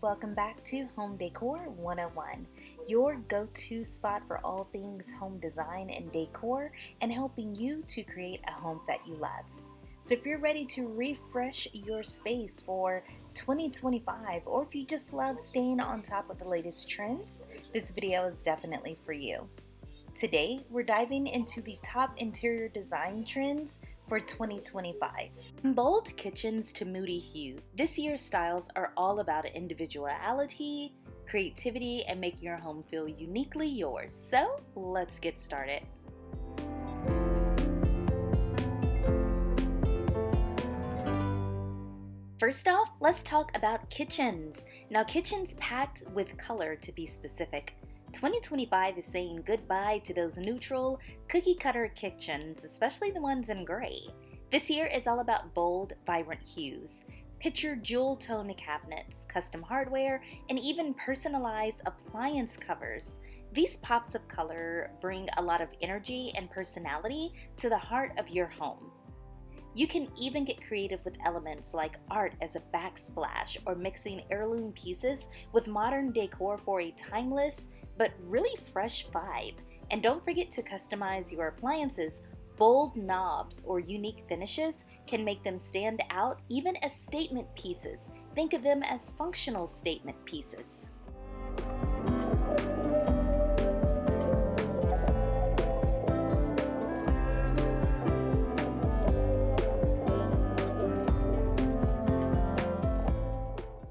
welcome back to Home Decor 101, your go-to spot for all things home design and decor and helping you to create a home that you love. So if you're ready to refresh your space for 2025 or if you just love staying on top of the latest trends, this video is definitely for you. Today, we're diving into the top interior design trends for 2025. From bold kitchens to moody hue, this year's styles are all about individuality, creativity, and making your home feel uniquely yours. So, let's get started. First off, let's talk about kitchens. Now, kitchens packed with color, to be specific. 2025 is saying goodbye to those neutral, cookie-cutter kitchens, especially the ones in gray. This year is all about bold, vibrant hues. Picture jewel-toned cabinets, custom hardware, and even personalized appliance covers. These pops of color bring a lot of energy and personality to the heart of your home. You can even get creative with elements like art as a backsplash or mixing heirloom pieces with modern decor for a timeless but really fresh vibe. And don't forget to customize your appliances. Bold knobs or unique finishes can make them stand out even as statement pieces. Think of them as functional statement pieces.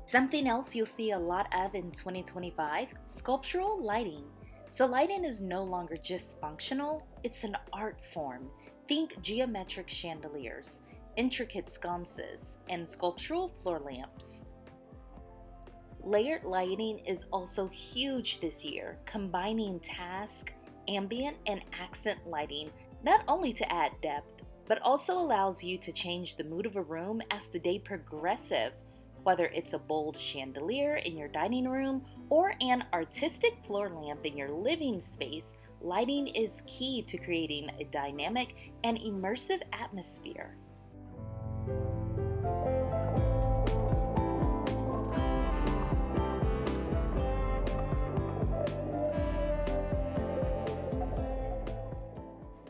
Something else you'll see a lot of in 2025, sculptural lighting. So lighting is no longer just functional, it's an art form. Think geometric chandeliers, intricate sconces, and sculptural floor lamps. Layered lighting is also huge this year, combining task, ambient, and accent lighting, not only to add depth, but also allows you to change the mood of a room as the day progresses. Whether it's a bold chandelier in your dining room or an artistic floor lamp in your living space, lighting is key to creating a dynamic and immersive atmosphere.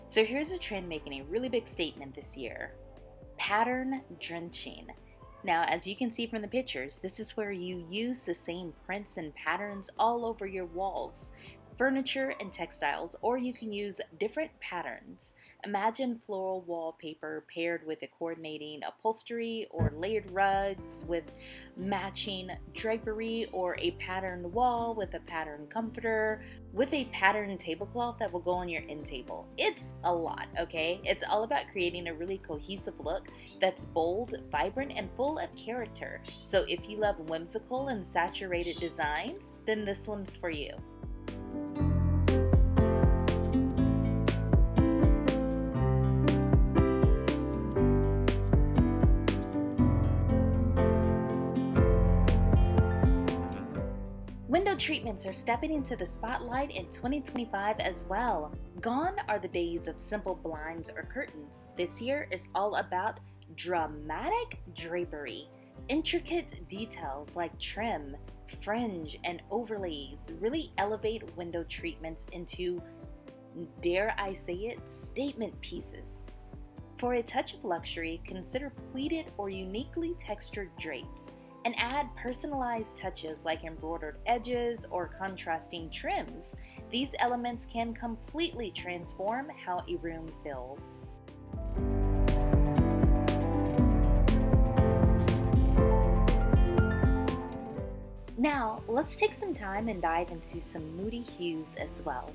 So here's a trend making a really big statement this year: pattern drenching. Now, as you can see from the pictures, this is where you use the same prints and patterns all over your walls, furniture, and textiles, or you can use different patterns. Imagine floral wallpaper paired with a coordinating upholstery or layered rugs with matching drapery, or a patterned wall with a patterned comforter with a patterned tablecloth that will go on your end table. It's a lot, okay? It's all about creating a really cohesive look that's bold, vibrant, and full of character. So if you love whimsical and saturated designs, then this one's for you. Window treatments are stepping into the spotlight in 2025 as well. Gone are the days of simple blinds or curtains. This year is all about dramatic drapery. Intricate details like trim, fringe, and overlays really elevate window treatments into, dare I say it, statement pieces. For a touch of luxury, consider pleated or uniquely textured drapes, and add personalized touches like embroidered edges or contrasting trims. These elements can completely transform how a room feels. Now, let's take some time and dive into some moody hues as well.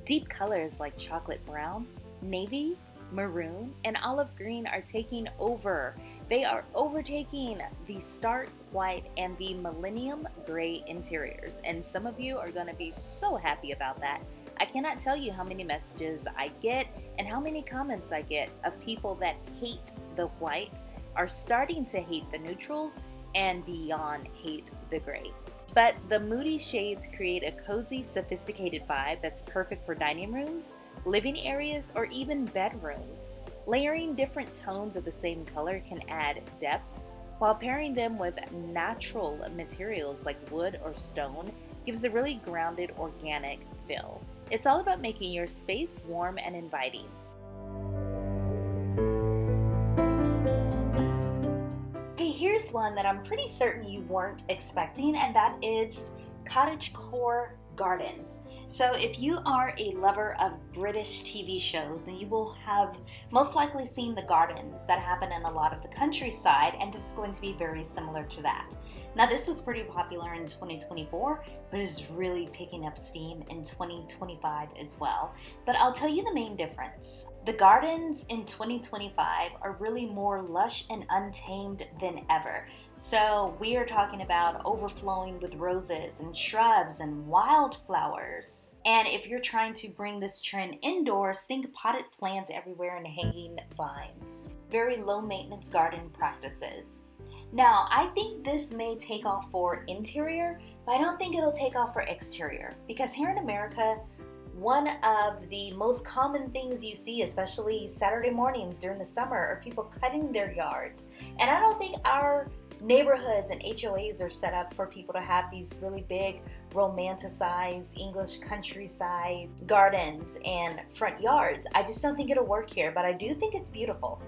Deep colors like chocolate brown, navy, maroon, and olive green are taking over. They are overtaking the stark white and the millennium gray interiors, and some of you are going to be so happy about that. I cannot tell you how many messages I get and how many comments I get of people that hate the white, are starting to hate the neutrals, and beyond hate the gray. But the moody shades create a cozy, sophisticated vibe that's perfect for dining rooms, living areas, or even bedrooms. Layering different tones of the same color can add depth, while pairing them with natural materials like wood or stone gives a really grounded, organic feel. It's all about making your space warm and inviting. Okay, here's one that I'm pretty certain you weren't expecting, and that is Cottagecore Gardens. So if you are a lover of British TV shows, then you will have most likely seen the gardens that happen in a lot of the countryside, and this is going to be very similar to that. Now, this was pretty popular in 2024, but is really picking up steam in 2025 as well. But I'll tell you the main difference. The gardens in 2025 are really more lush and untamed than ever. So we are talking about overflowing with roses and shrubs and wildflowers. And if you're trying to bring this trend indoors, think potted plants everywhere and hanging vines. Very low maintenance garden practices. Now, I think this may take off for interior, but I don't think it'll take off for exterior, because here in America, one of the most common things you see, especially Saturday mornings during the summer, are people cutting their yards. And I don't think our neighborhoods and HOAs are set up for people to have these really big, romanticized English countryside gardens and front yards. I just don't think it'll work here, but I do think it's beautiful.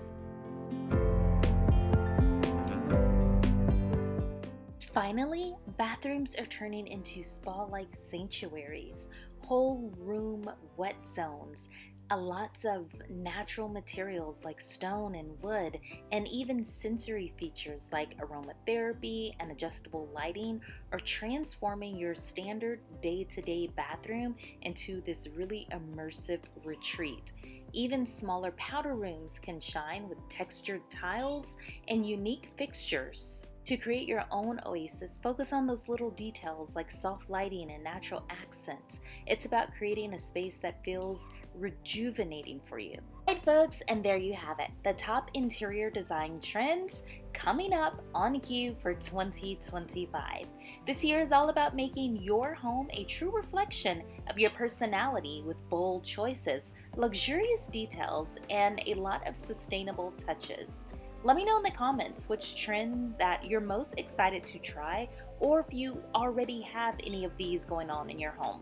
Finally, bathrooms are turning into spa-like sanctuaries, whole room wet zones, lots of natural materials like stone and wood, and even sensory features like aromatherapy and adjustable lighting are transforming your standard day-to-day bathroom into this really immersive retreat. Even smaller powder rooms can shine with textured tiles and unique fixtures. To create your own oasis, focus on those little details like soft lighting and natural accents. It's about creating a space that feels rejuvenating for you. Alright folks, and there you have it. The top interior design trends coming up on cue for 2025. This year is all about making your home a true reflection of your personality with bold choices, luxurious details, and a lot of sustainable touches. Let me know in the comments which trend that you're most excited to try, or if you already have any of these going on in your home.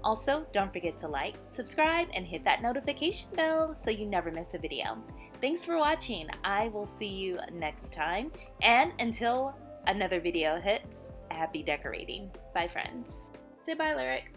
Also, don't forget to like, subscribe, and hit that notification bell so you never miss a video. Thanks for watching. I will see you next time. And until another video hits, happy decorating. Bye, friends. Say bye, Lyric.